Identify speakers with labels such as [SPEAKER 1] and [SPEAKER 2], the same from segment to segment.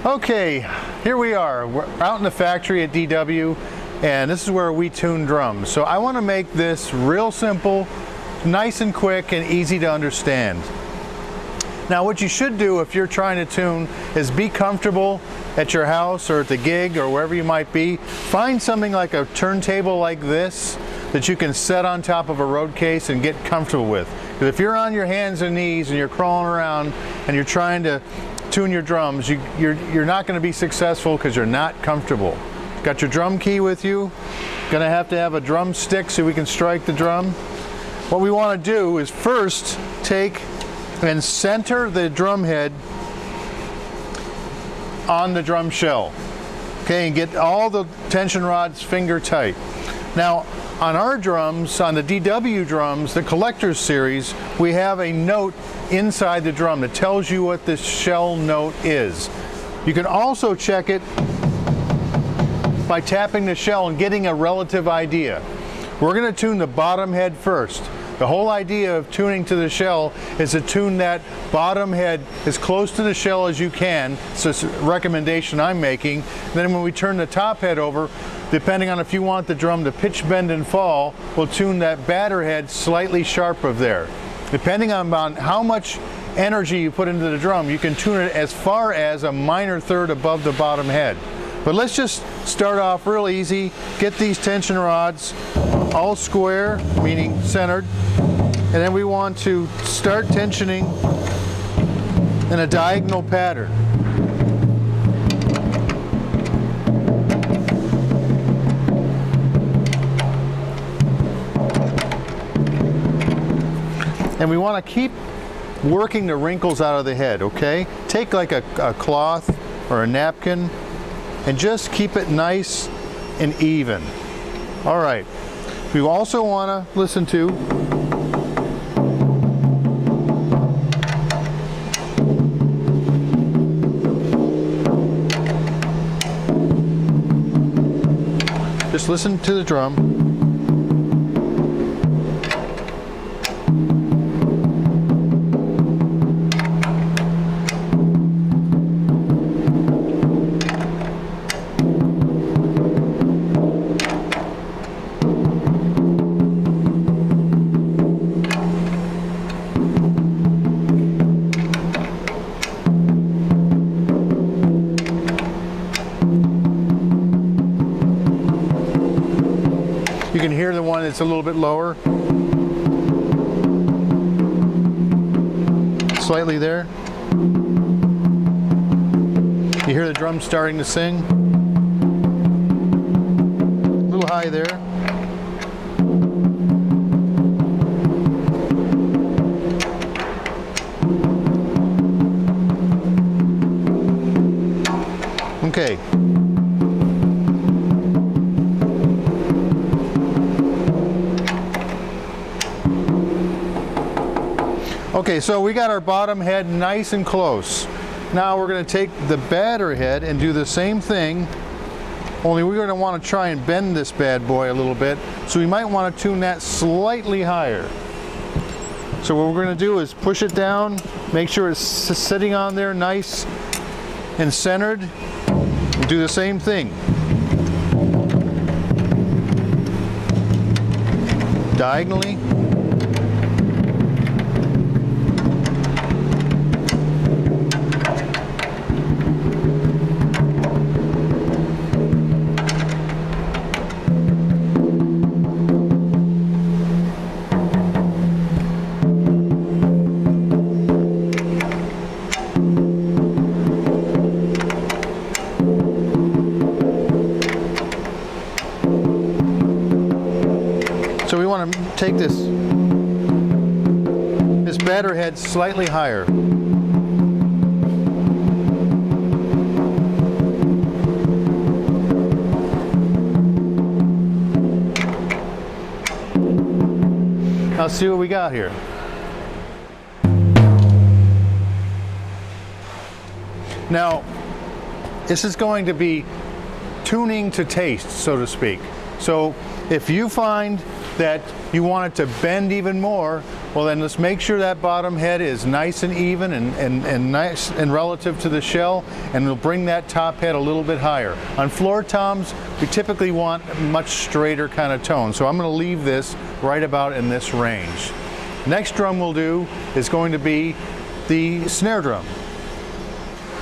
[SPEAKER 1] Okay, here we are. We're out in the factory at DW, and this is where we tune drums. So I want to make this real simple, nice and quick, and easy to understand. Now what you should do if you're trying to tune is be comfortable at your house or at the gig or wherever you might be. Find something like a turntable like this that you can set on top of a road case and get comfortable with. Because if you're on your hands and knees and you're crawling around and you're trying to tune your drums, you're not going to be successful because you're not comfortable. Got your drum key with you. Going to have a drum stick so we can strike the drum. What we want to do is first take and center the drum head on the drum shell. Okay, and get all the tension rods finger tight. Now on our drums, on the DW drums, the Collector's series, we have a note inside the drum that tells you what the shell note is. You can also check it by tapping the shell and getting a relative idea. We're going to tune the bottom head first. The whole idea of tuning to the shell is to tune that bottom head as close to the shell as you can. So it's a recommendation I'm making. Then when we turn the top head over, depending on if you want the drum to pitch, bend, and fall, we'll tune that batter head slightly sharp of there. Depending on how much energy you put into the drum, you can tune it as far as a minor third above the bottom head. But let's just start off real easy. Get these tension rods all square, meaning centered, and then we want to start tensioning in a diagonal pattern. And we want to keep working the wrinkles out of the head, okay? Take like a cloth or a napkin and just keep it nice and even. All right. We also want to listen to just listen to the drum. You can hear the one that's a little bit lower. Slightly there. You hear the drum starting to sing. A little high there. Okay. Okay, so we got our bottom head nice and close. Now we're going to take the batter head and do the same thing, only we're going to want to try and bend this bad boy a little bit, so we might want to tune that slightly higher. So what we're going to do is push it down, make sure it's sitting on there nice and centered, and do the same thing. Diagonally. So we want to take this batter head slightly higher. Now see what we got here. Now, this is going to be tuning to taste, so to speak. So if you find that you want it to bend even more, Well, then let's make sure that bottom head is nice and even and nice and relative to the shell, and we'll bring that top head a little bit higher. On floor toms, we typically want a much straighter kind of tone, so I'm going to leave this right about in this range. Next drum we'll do is going to be the snare drum.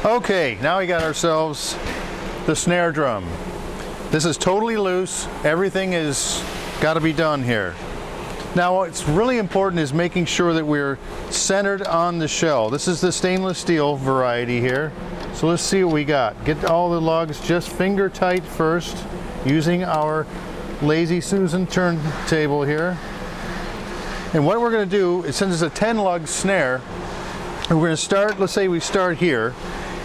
[SPEAKER 1] Okay, now we got ourselves the snare drum. This is totally loose. Everything is got to be done here. Now what's really important is making sure that we're centered on the shell. This is the stainless steel variety here. So let's see what we got. Get all the lugs just finger tight first using our Lazy Susan turntable here. And what we're going to do is, since it's a 10 lug snare, we're going to start, let's say we start here.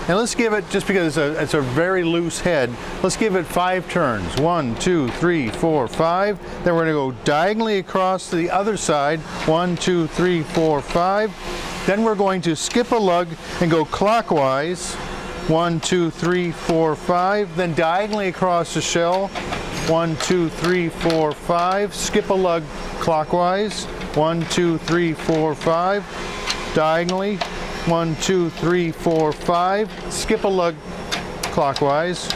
[SPEAKER 1] And let's give it, just because it's a very loose head, let's give it 5 turns. 1, 2, 3, 4, 5. Then we're going to go diagonally across to the other side. 1, 2, 3, 4, 5. Then we're going to skip a lug and go clockwise. 1, 2, 3, 4, 5. Then diagonally across the shell. 1, 2, 3, 4, 5. Skip a lug clockwise. 1, 2, 3, 4, 5. Diagonally. 1, 2, 3, 4, 5. Skip a lug clockwise.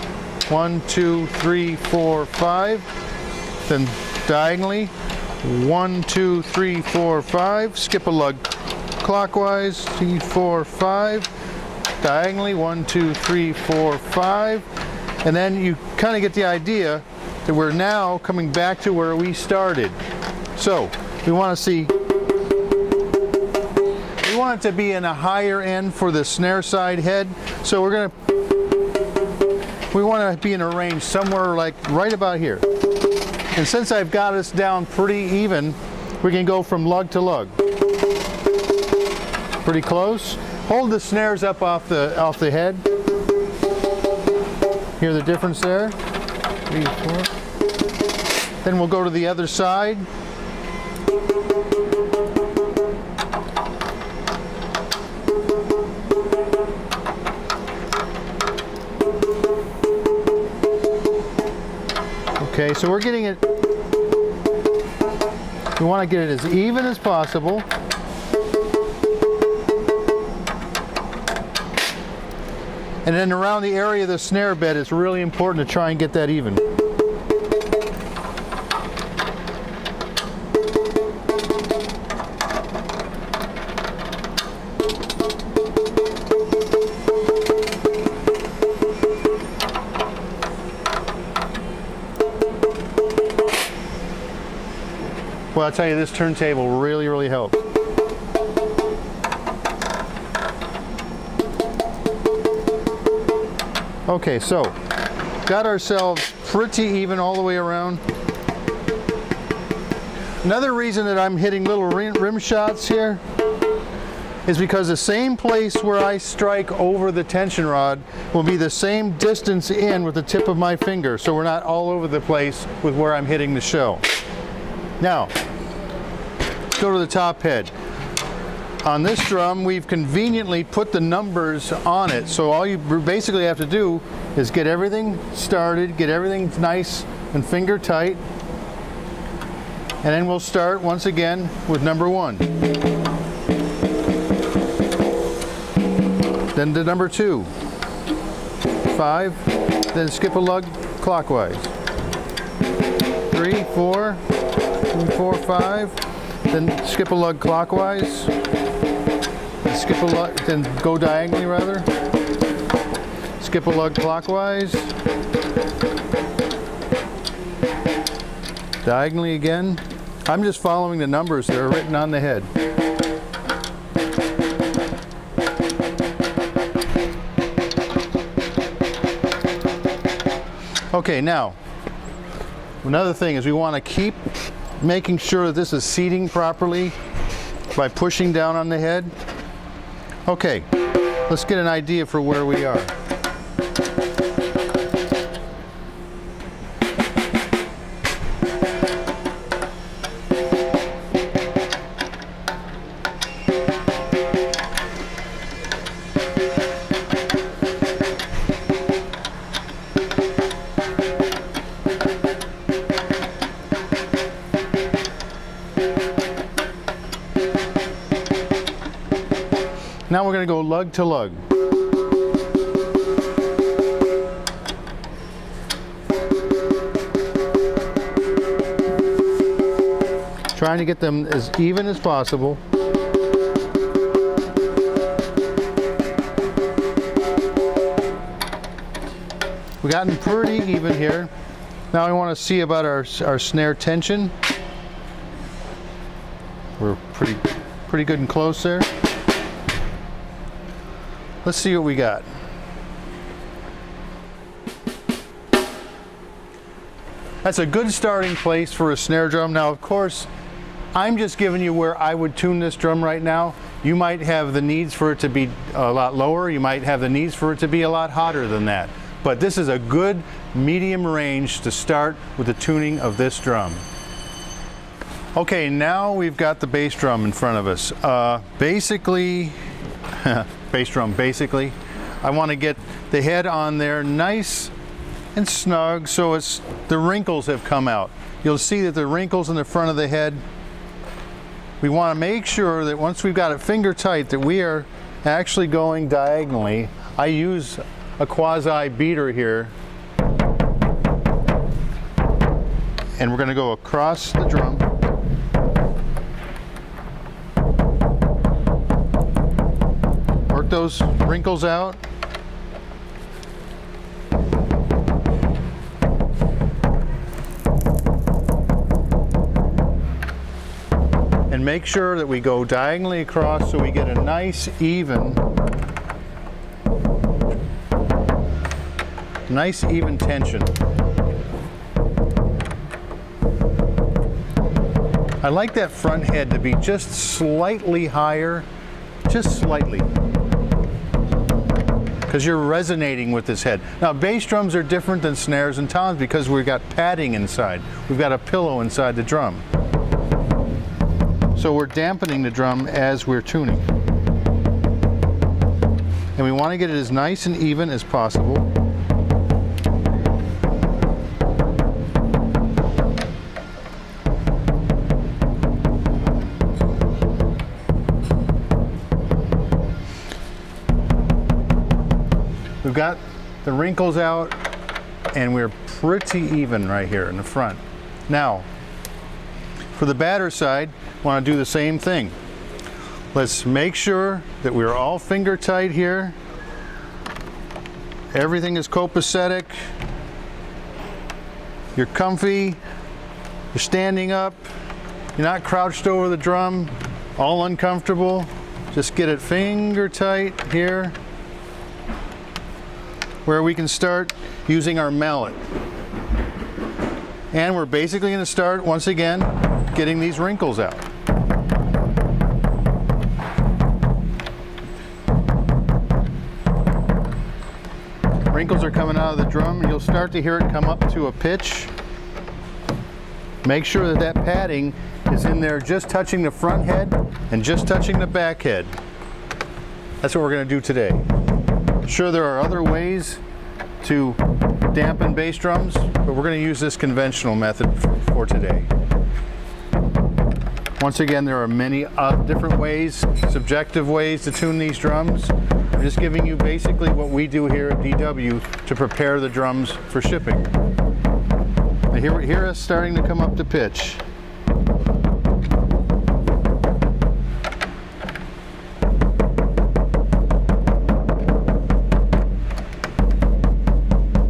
[SPEAKER 1] 1, 2, 3, 4, 5. Then diagonally. 1, 2, 3, 4, 5. Skip a lug clockwise. 3, 4, 5. Diagonally. 1, 2, 3, 4, 5. And then you kind of get the idea that we're now coming back to where we started. So we want to see. We want it to be in a higher end for the snare side head, so we want to be in a range somewhere like right about here. And since I've got us down pretty even, we can go from lug to lug. Pretty close. Hold the snares up off the head. Hear the difference there? 3, 4. Then we'll go to the other side. Okay, so we're getting it, we want to get it as even as possible. And then around the area of the snare bed, it's really important to try and get that even. Well, I'll tell you, this turntable really helps. Okay, so got ourselves pretty even all the way around. Another reason that I'm hitting little rim shots here is because the same place where I strike over the tension rod will be the same distance in with the tip of my finger, so we're not all over the place with where I'm hitting the shell. Now, let's go to the top head. On this drum, we've conveniently put the numbers on it, so all you basically have to do is get everything started, get everything nice and finger tight, and then we'll start once again with number 1. Then to number 2. 5, then skip a lug clockwise. 3, 4, 4, 5, then skip a lug clockwise. Skip a lug, then go diagonally rather. Skip a lug clockwise. Diagonally again. I'm just following the numbers that are written on the head. Okay, now, another thing is we want to keep making sure that this is seating properly by pushing down on the head. Okay, let's get an idea for where we are. going to go lug to lug. Trying to get them as even as possible. We've gotten pretty even here. Now I want to see about our snare tension. We're pretty good and close there. Let's see what we got. That's a good starting place for a snare drum. Now, of course, I'm just giving you where I would tune this drum right now. You might have the needs for it to be a lot lower. You might have the needs for it to be a lot hotter than that. But this is a good medium range to start with the tuning of this drum. Okay, now we've got the bass drum in front of us. Basically, bass drum, basically, I want to get the head on there nice and snug so the wrinkles have come out. You'll see that the wrinkles in the front of the head. We want to make sure that once we've got it finger tight that we are actually going diagonally. I use a quasi beater here, and we're going to go across the drum. Work those wrinkles out. And make sure that we go diagonally across so we get a nice even tension. I like that front head to be just slightly higher, just slightly, because you're resonating with this head. Now, bass drums are different than snares and toms because we've got padding inside. We've got a pillow inside the drum. So we're dampening the drum as we're tuning. And we want to get it as nice and even as possible. We've got the wrinkles out and we're pretty even right here in the front. Now, for the batter side, want to do the same thing. Let's make sure that we're all finger tight here. Everything is copacetic. You're comfy. You're standing up. You're not crouched over the drum, all uncomfortable. Just get it finger tight here, where we can start using our mallet. And we're basically going to start, once again, getting these wrinkles out. Wrinkles are coming out of the drum. You'll start to hear it come up to a pitch. Make sure that that padding is in there just touching the front head and just touching the back head. That's what we're going to do today. Sure, there are other ways to dampen bass drums, but we're going to use this conventional method for today. Once again, there are many different ways, subjective ways to tune these drums. I'm just giving you basically what we do here at DW to prepare the drums for shipping. Now hear us starting to come up to pitch.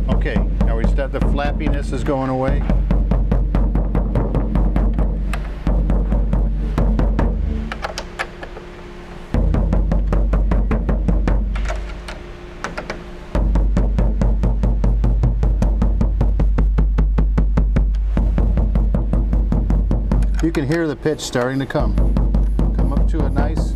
[SPEAKER 1] Okay, now the flappiness is going away. You can hear the pitch starting to come up to a nice.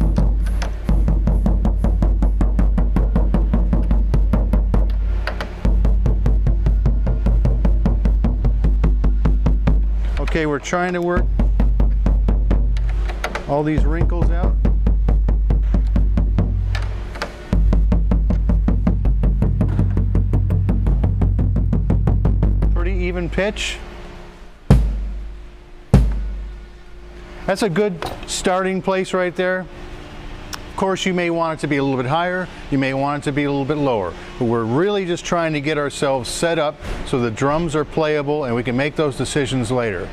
[SPEAKER 1] Okay, we're trying to work all these wrinkles out. Pretty even pitch. That's a good starting place right there Of course, you may want it to be a little bit higher, you may want it to be a little bit lower, but we're really just trying to get ourselves set up so the drums are playable and we can make those decisions later.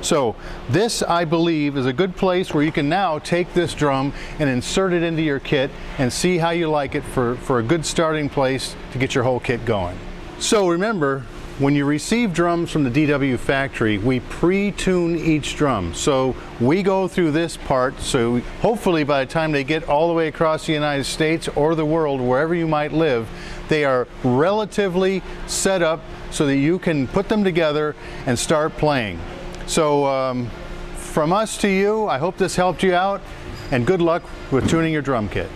[SPEAKER 1] So this, I believe, is a good place where you can now take this drum and insert it into your kit and see how you like it for a good starting place to get your whole kit going. So remember, when you receive drums from the DW factory, we pre-tune each drum. So we go through this part, so hopefully by the time they get all the way across the United States or the world, wherever you might live, they are relatively set up so that you can put them together and start playing. So from us to you, I hope this helped you out, and good luck with tuning your drum kit.